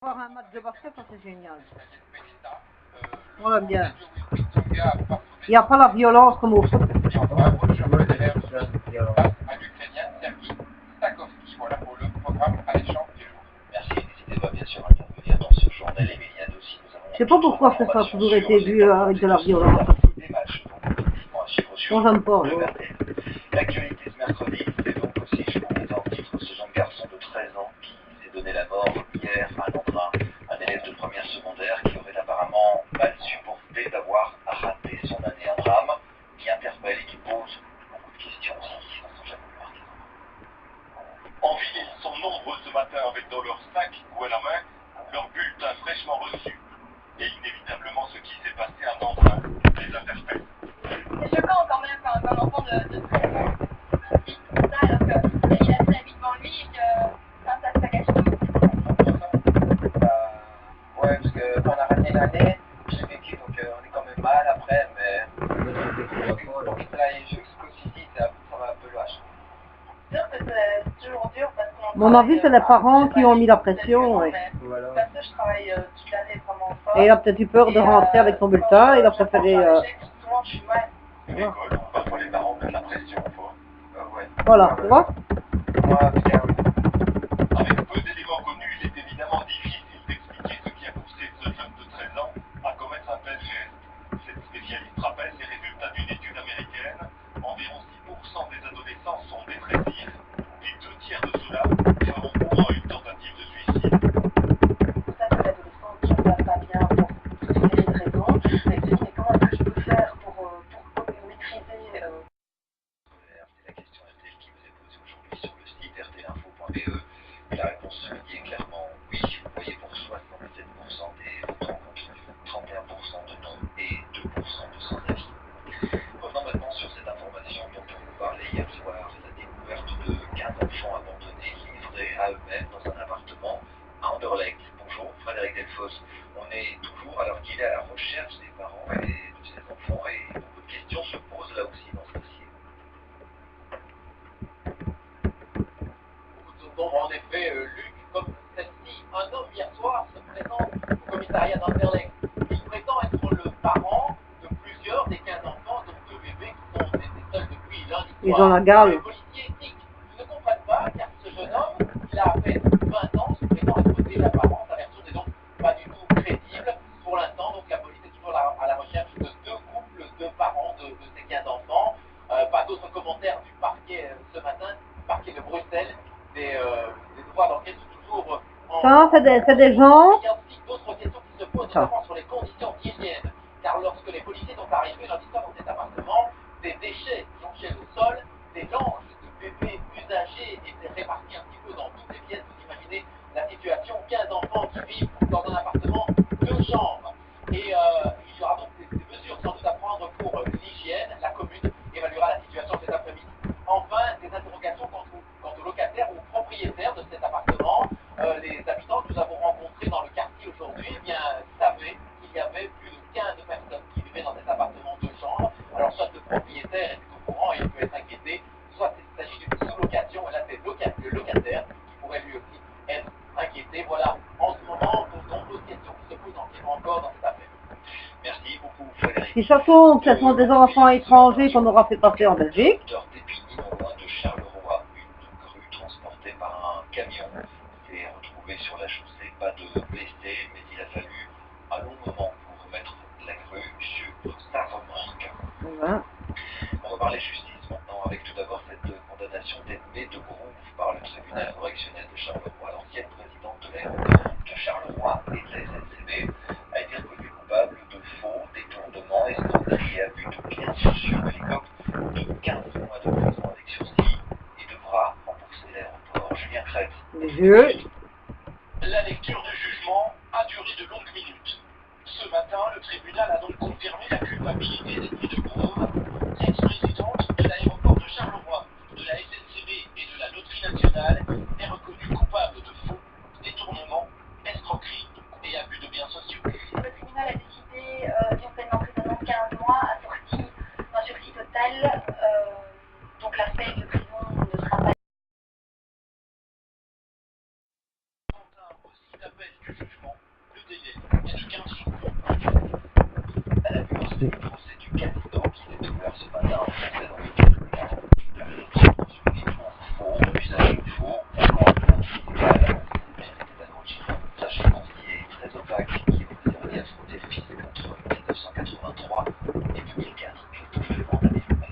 Voir un match de basket, ça c'est génial. On l'aime bien. Il n'y a pas la violence comme au foot. Voilà pour le programme alléchant du jour. Merci, n'hésitez pas bien sûr à intervenir dans ce journal et Méliade aussi. Je sais pas pourquoi ça a toujours été vu avec de la violence. Moi j'aime pas. L'actualité ce mercredi, c'est donc aussi, je vous mets en titre, ce jeune garçon de 13 ans qui s'est donné la mort hier à Londres, un élève de première secondaire qui aurait apparemment mal supporté d'avoir raté son année. Un drame qui interpelle et qui pose beaucoup de questions aussi, sans jamais le marquer. En ville, ils sont nombreux ce matin avec dans leur sac ou à la main leur bulletin fraîchement reçu. Et inévitablement, ce qui s'est passé à Nantes les interpelle. C'est choquant quand même quand un enfant de 13 ans vit comme ça alors qu'il a sa vie devant lui et que ça gâche tout. Ouais, parce qu'on a raté l'année, j'ai vécu, donc on est quand même mal après, mais là, jusqu'au suicide, ça va un peu lâche. C'est sûr que c'est toujours dur parce qu'on Mon avis, c'est les parents qui ont mis la pression. Ouais. Voilà. Parce que je travaille toute l'année vraiment fort. Et il a peut-être eu peur de rentrer avec son bulletin, il a préféré... Souvent, je suis mal. L'école, parfois les parents mettent la pression fort. Ouais. Voilà, tu vois. Moi, bien, oui. Avec peu d'éléments connus, il est évidemment difficile d'expliquer ce qui a poussé ce jeune de 13 ans à commettre un tel geste. Cette spécialiste rappelle les résultats d'une étude américaine. Environ 6% des adolescents sont dépressifs et 2/3 de ceux-là feront au moins une tentative de suicide. Ça, c'est l'adolescent qui ne va pas bien pour toute une série de raisons. Mais il se dit, mais comment est-ce que je peux faire pour maîtriser C'est la question RTL qui vous est posée aujourd'hui sur le site rtlinfo.be. Et la réponse qui est clairement oui. Vous voyez pour 67% des votants contre 31% de non et 2% de sans avis. Revenons maintenant sur cette information dont on vous parlait hier soir, la découverte de 15 enfants abandonnés, livrés à eux-mêmes dans un appartement à Anderlecht. Bonjour, Frédéric Delfosse. On est toujours, alors qu'il est à la recherche des parents et de ces enfants, et beaucoup de questions se posent là aussi dans ce dossier. Beaucoup de zones d'ombre, en effet, Luc, comme celle-ci. Un homme hier soir se présente au commissariat d'Anderlecht. Il prétend être le parent de plusieurs des 15 enfants, donc 2 bébés qui sont laissés seuls depuis lundi soir. Ils ont la gale. Les policiers éthiques ne comprennent pas, car ce jeune homme, il a à peine 20 ans, se prétend être déjà parent. Sa version n'est donc pas du tout crédible. Pour l'instant, donc la police est toujours à la recherche de 2 couples de parents de ces 15 enfants. Pas d'autres commentaires du parquet ce matin, parquet de Bruxelles. Des devoirs d'enquête sont toujours en... Ça, c'est des gens... Il y a aussi d'autres questions qui se posent, notamment sur les conditions d'hygiène. Car lorsque les policiers sont arrivés lundi soir dans cet appartement, des déchets jonchaient le sol, des langes de bébés usagés étaient répartis un petit peu dans toutes les pièces. Vous imaginez la situation, 15 enfants qui vivent dans un appartement 2 chambres. Et il y aura donc des mesures sans doute à prendre pour l'hygiène. La commune évaluera la situation cet après-midi. Enfin, des interrogations quant aux locataires ou aux propriétaires de cet appartement. Les habitants que nous avons rencontrés dans le quartier aujourd'hui, eh bien, savaient qu'il y avait plus de 15 personnes qui vivaient dans cet appartement 2 chambres. Alors, soit le propriétaire est au courant et il peut être inquiété, soit il s'agit d'une sous-location, et là c'est le locataire qui pourrait lui aussi être inquiété. Voilà, en ce moment, de nombreuses questions qui se posent encore dans cette affaire. Merci beaucoup, Frédéric. Si ça tombe, ce sont des enfants étrangers qu'on aura fait passer en Belgique. D'Épigny, non loin de Charleroi, une grue transportée par un camion s'est retrouvée sur la chaussée. Pas de blessés, mais il a fallu un long moment pour remettre la grue sur sa remorque. Voilà. On va parler justice maintenant, avec tout d'abord cette condamnation d'Edmé de Grouve par le tribunal correctionnel de Charleroi. L'ancienne présidente de l'aéroport de Charleroi et de la SNCB a été reconnue coupable de faux, détournement, escroquerie et abus de pièces sur hélicoptère de 15 mois de prison avec sursis et devra rembourser l'aéroport. Julien Crête. Les yeux. La lecture du jugement a duré de longues minutes. Ce matin, le tribunal a donc confirmé la culpabilité d'Edmé de Grouve, ex-présidente de l'aéroport de Charleroi, de la SNCB et de la Loterie nationale, est reconnue coupable de faux, détournement, escroquerie et abus de biens sociaux. Le tribunal a décidé d'une peine d'emprisonnement de 15 mois assortie d'un sursis total. Donc la peine de prison ne sera pas... Aussi d'appel du juge ce matin, on fait dans les documents faux, usage faux, encore un peu illégal. C'était un sachet boursier très opaque qui avait servi à frauder le fisc entre 1983 et 2004. Je vous le demande à développer.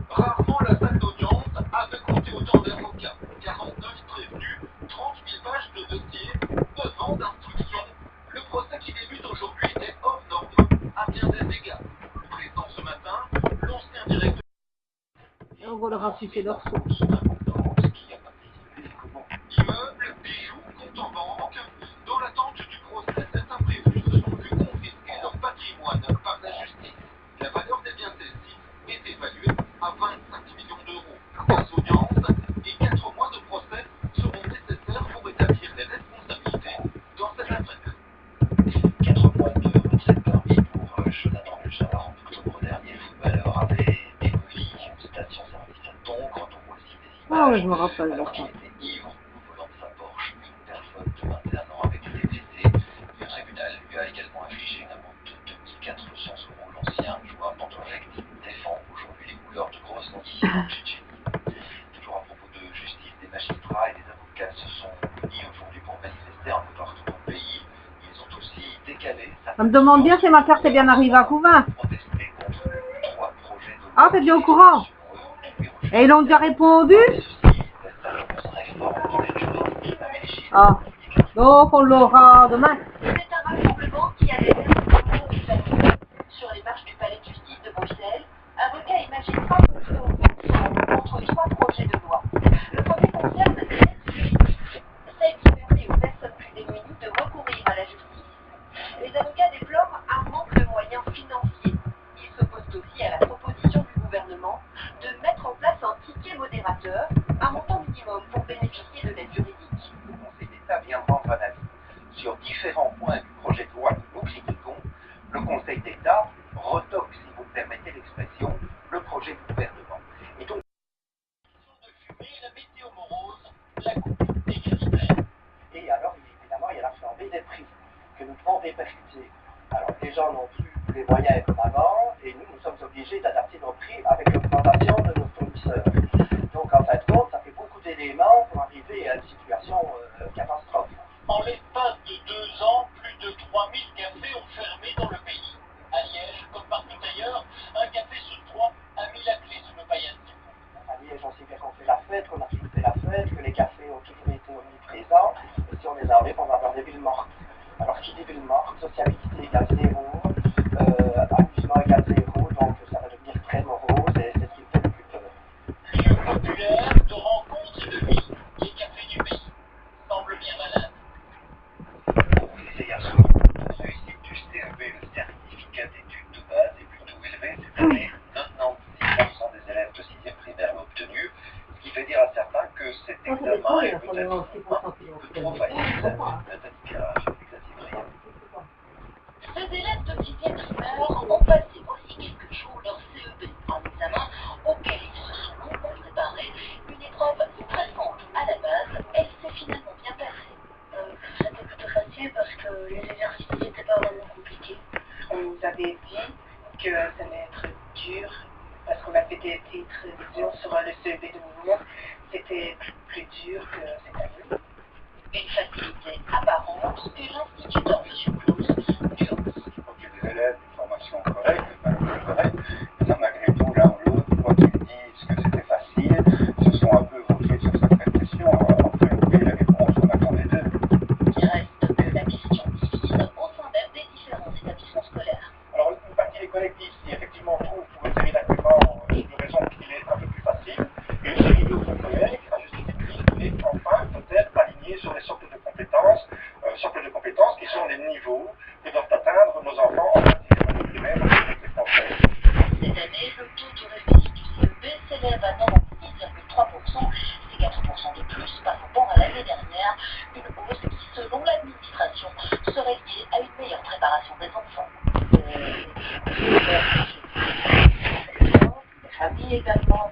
Rarement la salle d'audience avait compté autant d'avocats. 49 prévenus, 30 000 pages de dossiers, 9 ans d'instruction. Le procès qui débute aujourd'hui est hors norme à bien des égards. Présent ce matin, l'ancien directeur. Et on va leur insuffler leur sauce. Immeubles, bijoux, comptes en banque. Dans l'attente du procès, certains prévenus se sont vus confisquer leur patrimoine par la justice. La valeur des biens saisis est évaluée à 25 millions d'euros. 15 audiences et 4 mois de procès seront nécessaires pour établir les responsabilités dans cette affaire. 4 mois de procès permis pour Jonathan Richard. En octobre dernier, le footballeur avait démoli une station-service à Tongres, dont voici des images. Ah ouais, je me rappelle. Alors qu'il était ivre au volant de sa Porsche, une personne de 21 ans avait été blessée. Le tribunal lui a également infligé une amende de 2400 €. L'ancien joueur d'Anderlecht défend aujourd'hui les couleurs de grosses nations en Tchétchénie. Toujours à propos de justice, des magistrats et des avocats se sont unis aujourd'hui pour manifester un peu partout dans le pays. Ils ont aussi décalé. Ça me demande bien si ma carte est bien arrivée à Couvain. Protester contre 3 projets de loi. Ah, t'es bien au courant? Et ils ont déjà répondu? Ah, donc on l'aura demain. C'est un rassemblement qui avait l'air de gouvernement. Sur les marches du palais de justice de Bruxelles, avocats et magistrats se sont opposés contre 3 projets de loi. Le premier concerne l'aide juridique, celle qui permet aux personnes plus démunies de recourir à la justice. Les avocats déplorent un manque de moyens financiers. Ils s'opposent aussi à la proposition du gouvernement de mettre en place un ticket modérateur, un montant minimum pour bénéficier de l'aide juridique. Le Conseil d'État vient rendre un avis sur différents points du projet de loi que nous critiquons. Le Conseil d'État retoque, si vous me permettez l'expression, le projet du gouvernement. Et donc, de fumer, la météo morose, la coupe des critères. et alors, évidemment, il y a la flambée des prix que nous devons répercuter. Alors, les gens n'ont plus les moyens comme avant, et nous sommes obligés d'adapter nos prix avec l'augmentation de nos fournisseurs. Donc, en fin de compte, ça fait beaucoup d'éléments pour arriver à une situation catastrophe. En l'espace de 2 ans, plus de 3000 cafés ont fermé dans le pays. À Liège, comme partout ailleurs, un café sur 3 a mis la clé sous le paillasson. À Liège, on sait bien qu'on fait la fête, qu'on a toujours fait la fête, que les cafés ont toujours été omniprésents, et si on les enlève, on va avoir des villes mortes. Alors, qui dit ville morte, sociabilité égale zéro, amusement égale zéro, donc ça va devenir très morose, et c'est ce qui me fait le plus peur. Lieu populaire de rencontres et de vie, les cafés du pays semblent bien malades. Pour vous disais hier soir, la réussite du CEB, le certificat d'études de base, est plutôt élevé. Cette année, 96% des élèves de 6e primaire l'ont obtenu, ce qui fait dire à certains que cet examen est peut-être un peu trop facile. Ces élèves de 6e primaire ont passé voici quelques jours leur CEB, un examen auquel ils se sont longuement préparés, une épreuve stressante à la base, elle s'est finalement bien passée. C'était plutôt facile parce que les exercices n'étaient pas vraiment compliqués. On nous avait dit que ça allait être dur parce qu'on a fait des petites révisions sur le CEB de mouvement. C'était plus dur que cette année. Une facilité apparente que l'instituteur M. Claus nuance. Les élèves, une formation correcte, mais malgré tout, l'un ou l'autre, quoi qu'ils disent que c'était facile, se sont un peu vautrés sur certaines questions, en fait, les réponses qu'on attendait d'eux. Il reste que la question divise au sein même des différents établissements scolaires. Alors, une partie des collègues ici, effectivement, trouvent pour une série d'arguments de raison qu'il est un peu plus facile, et une série d'autres collègues, à juste titre, il est enfin peut-être aligné sur les socles de compétences qui sont les niveaux que doivent atteindre nos enfants en matière primaire dans les françaises. Cette année, le taux de réussite du CEB s'élève à 96,3%, c'est 4% de plus par rapport à l'année dernière, une hausse qui, selon l'administration, serait liée à une meilleure préparation des enfants. Les familles également